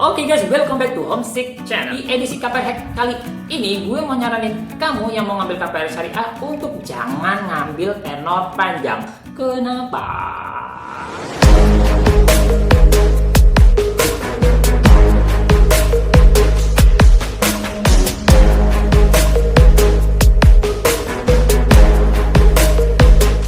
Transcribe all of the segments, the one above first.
Oke guys, welcome back to Homesick Channel. Di edisi KPR Hack kali ini, gue mau nyaranin kamu yang mau ngambil KPR Syariah untuk jangan ngambil tenor panjang. Kenapa?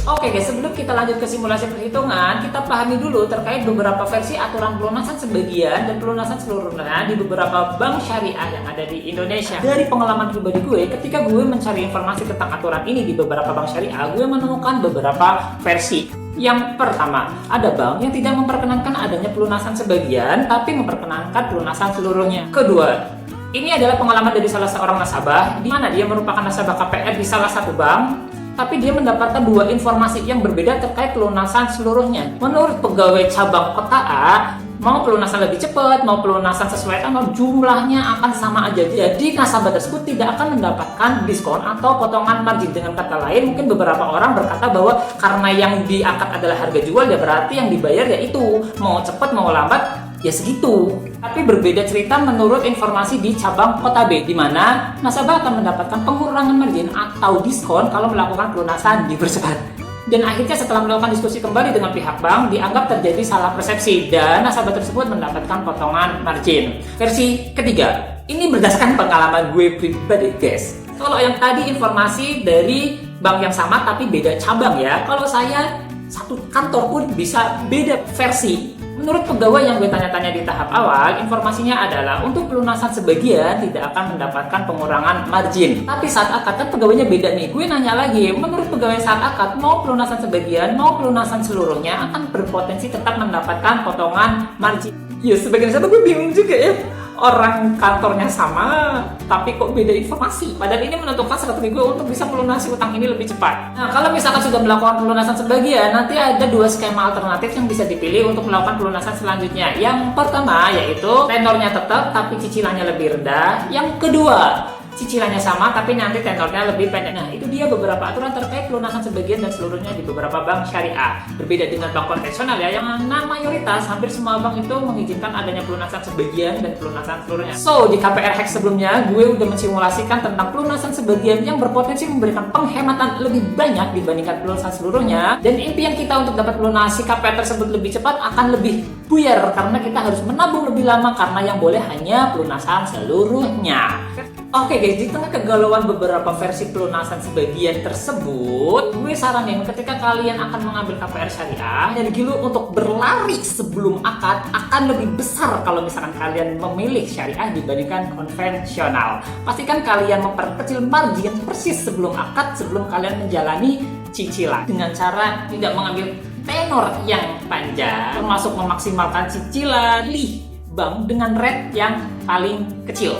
Oke guys, sebelum kita lanjut ke simulasi perhitungan, kita pahami dulu terkait beberapa versi aturan pelunasan sebagian dan pelunasan seluruhnya di beberapa bank syariah yang ada di Indonesia. Dari pengalaman pribadi gue, ketika gue mencari informasi tentang aturan ini di beberapa bank syariah, gue menemukan beberapa versi. Yang pertama, ada bank yang tidak memperkenankan adanya pelunasan sebagian, tapi memperkenankan pelunasan seluruhnya. Kedua, ini adalah pengalaman dari salah seorang nasabah, di mana dia merupakan nasabah KPR di salah satu bank, tapi dia mendapatkan dua informasi yang berbeda terkait pelunasan seluruhnya. Menurut pegawai cabang kota A, mau pelunasan lebih cepat, mau pelunasan sesuai tanggal, jumlahnya akan sama aja. Jadi nasabah tersebut tidak akan mendapatkan diskon atau potongan margin. Dengan kata lain, mungkin beberapa orang berkata bahwa karena yang diangkat adalah harga jual, ya berarti yang dibayar ya itu. Mau cepat, mau lambat, ya segitu. Tapi berbeda cerita menurut informasi di cabang kota B, di mana nasabah akan mendapatkan pengurangan margin atau diskon kalau melakukan pelunasan dipercepat. Dan akhirnya setelah melakukan diskusi kembali dengan pihak bank, dianggap terjadi salah persepsi dan nasabah tersebut mendapatkan potongan margin. Versi ketiga, ini berdasarkan pengalaman gue pribadi guys. Kalau yang tadi informasi dari bank yang sama tapi beda cabang ya. Kalau saya satu kantor pun bisa beda versi. Menurut pegawai yang gue tanya-tanya di tahap awal, informasinya adalah untuk pelunasan sebagian tidak akan mendapatkan pengurangan margin. Tapi saat akad kan pegawainya beda nih. Gue nanya lagi, menurut pegawai saat akad mau pelunasan sebagian, mau pelunasan seluruhnya akan berpotensi tetap mendapatkan potongan margin. Ya sebagian saya gue bingung juga ya. Orang kantornya sama, tapi kok beda informasi. Padahal ini menentukan strategi gue untuk bisa melunasi utang ini lebih cepat. Nah, kalau misalkan sudah melakukan pelunasan sebagian, nanti ada dua skema alternatif yang bisa dipilih untuk melakukan pelunasan selanjutnya. Yang pertama yaitu tenornya tetap, tapi cicilannya lebih rendah. Yang kedua, cicilannya sama tapi nanti tenornya lebih pendek. Nah, itu dia beberapa aturan terkait pelunasan sebagian dan seluruhnya di beberapa bank syariah. Berbeda dengan bank konvensional ya, yang mayoritas hampir semua bank itu mengizinkan adanya pelunasan sebagian dan pelunasan seluruhnya. So, di KPR Hack sebelumnya, gue udah mensimulasikan tentang pelunasan sebagian yang berpotensi memberikan penghematan lebih banyak dibandingkan pelunasan seluruhnya. Dan impian kita untuk dapat melunasi KPR tersebut lebih cepat akan lebih buyar karena kita harus menabung lebih lama karena yang boleh hanya pelunasan seluruhnya. Oke guys, di tengah kegalauan beberapa versi pelunasan sebagian tersebut, gue saranin ketika kalian akan mengambil KPR syariah, energi lu untuk berlari sebelum akad akan lebih besar kalau misalkan kalian memilih syariah dibandingkan konvensional. Pastikan kalian memperkecil margin persis sebelum akad, sebelum kalian menjalani cicilan dengan cara tidak mengambil tenor yang panjang, termasuk memaksimalkan cicilan di bank dengan rate yang paling kecil.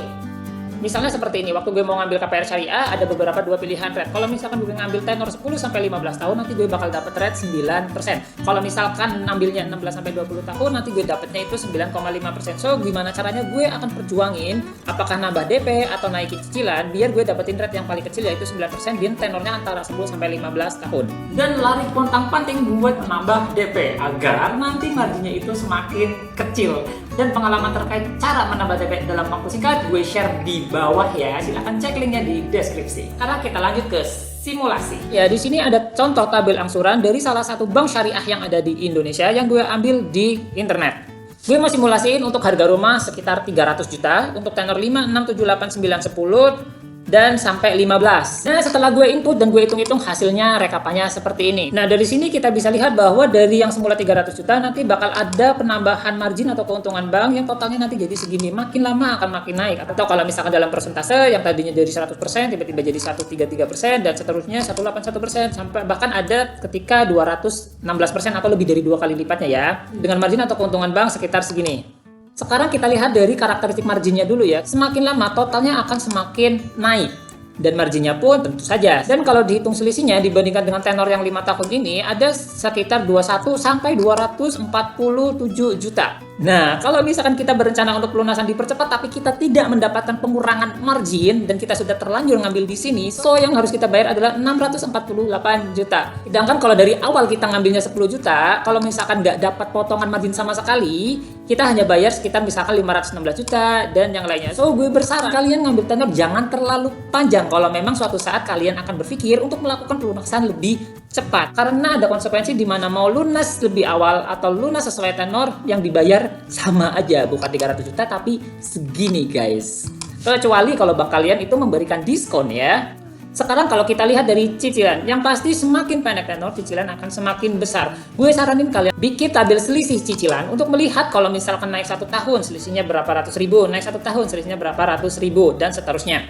Misalnya seperti ini, waktu gue mau ngambil KPR syariah ada beberapa dua pilihan rate. Kalau misalkan gue ngambil tenor 10 sampai 15 tahun, nanti gue bakal dapat rate 9%. Kalau misalkan ngambilnya 16 sampai 20 tahun, nanti gue dapatnya itu 9,5%. So, gimana caranya gue akan perjuangin apakah nambah DP atau naikin cicilan biar gue dapetin rate yang paling kecil yaitu 9% dan tenornya antara 10 sampai 15 tahun. Dan lari pontang-panting buat menambah DP agar nanti marginnya itu semakin kecil. Dan pengalaman terkait cara menambah DP dalam waktu singkat gue share di bawah ya, silahkan cek linknya di deskripsi. Sekarang kita lanjut ke simulasi. Ya, di sini ada contoh tabel angsuran dari salah satu bank syariah yang ada di Indonesia yang gue ambil di internet. Gue mau simulasiin untuk harga rumah sekitar 300 juta, untuk tenor 5, 6, 7, 8, 9, 10, dan sampai 15. Nah, setelah gue input dan gue hitung-hitung hasilnya rekapannya seperti ini. Nah, dari sini kita bisa lihat bahwa dari yang semula 300 juta nanti bakal ada penambahan margin atau keuntungan bank yang totalnya nanti jadi segini. Makin lama akan makin naik. Atau kalau misalkan dalam persentase yang tadinya dari 100% tiba-tiba jadi 133% dan seterusnya 181% sampai bahkan ada ketika 216% atau lebih dari 2 kali lipatnya ya. Dengan margin atau keuntungan bank sekitar segini. Sekarang kita lihat dari karakteristik marginnya dulu ya. Semakin lama totalnya akan semakin naik. Dan marginnya pun tentu saja. Dan kalau dihitung selisihnya dibandingkan dengan tenor yang 5 tahun ini ada sekitar 21 sampai 247 juta. Nah, kalau misalkan kita berencana untuk pelunasan dipercepat tapi kita tidak mendapatkan pengurangan margin dan kita sudah terlanjur ngambil di sini, so yang harus kita bayar adalah 648 juta. Sedangkan kalau dari awal kita ngambilnya 10 juta, kalau misalkan nggak dapat potongan margin sama sekali, kita hanya bayar sekitar misalkan 516 juta dan yang lainnya. So, gue bersaran kalian ngambil tenor jangan terlalu panjang kalau memang suatu saat kalian akan berpikir untuk melakukan pelunasan lebih cepat. Karena ada konsekuensi di mana mau lunas lebih awal atau lunas sesuai tenor yang dibayar sama aja, bukan 300 juta tapi segini guys. Kecuali kalau bank kalian itu memberikan diskon ya. Sekarang kalau kita lihat dari cicilan, yang pasti semakin pendek tenor, cicilan akan semakin besar. Gue saranin kalian bikin tabel selisih cicilan untuk melihat kalau misalkan naik 1 tahun selisihnya berapa ratus ribu, naik 1 tahun selisihnya berapa ratus ribu, dan seterusnya.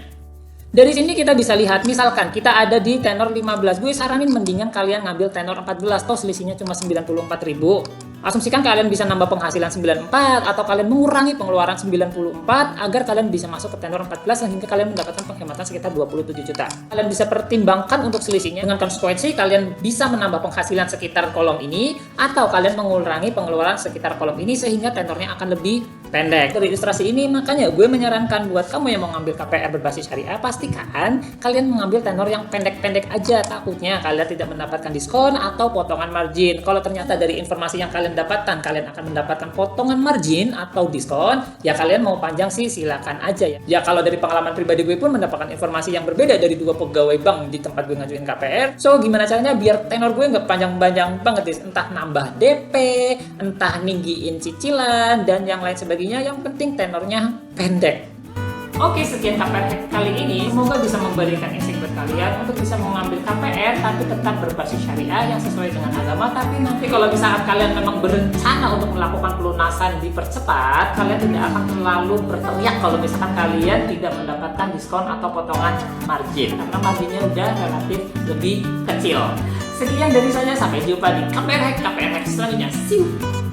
Dari sini kita bisa lihat, misalkan kita ada di tenor 15, gue saranin mendingan kalian ngambil tenor 14, toh selisihnya cuma 94 ribu. Asumsikan kalian bisa nambah penghasilan 94 atau kalian mengurangi pengeluaran 94 agar kalian bisa masuk ke tenor 14 sehingga kalian mendapatkan penghematan sekitar 27 juta. Kalian bisa pertimbangkan untuk selisihnya dengan konsekuensi kalian bisa menambah penghasilan sekitar kolom ini atau kalian mengurangi pengeluaran sekitar kolom ini sehingga tenornya akan lebih pendek. Dari ilustrasi ini makanya gue menyarankan buat kamu yang mau ngambil KPR berbasis syariah, pastikan kalian mengambil tenor yang pendek-pendek aja, takutnya kalian tidak mendapatkan diskon atau potongan margin. Kalau ternyata dari informasi yang kalian dapatkan kalian akan mendapatkan potongan margin atau diskon, ya kalian mau panjang sih silakan aja ya. Ya kalau dari pengalaman pribadi gue pun mendapatkan informasi yang berbeda dari 2 pegawai bank di tempat gue ngajuin KPR. So gimana caranya biar tenor gue nggak panjang-panjang banget, entah nambah DP, entah ninggiin cicilan dan yang lain sebagainya, yang penting tenornya pendek. Oke, sekian KPR Hack kali ini. Semoga bisa memberikan insight buat kalian untuk bisa mengambil KPR tapi tetap berbasis syariah yang sesuai dengan agama. Tapi nanti kalau misalkan kalian memang berencana untuk melakukan pelunasan dipercepat, kalian tidak akan terlalu berteriak kalau misalkan kalian tidak mendapatkan diskon atau potongan margin, karena marginnya udah relatif lebih kecil. Sekian dari saya, sampai jumpa di KPR Hack selanjutnya. See you!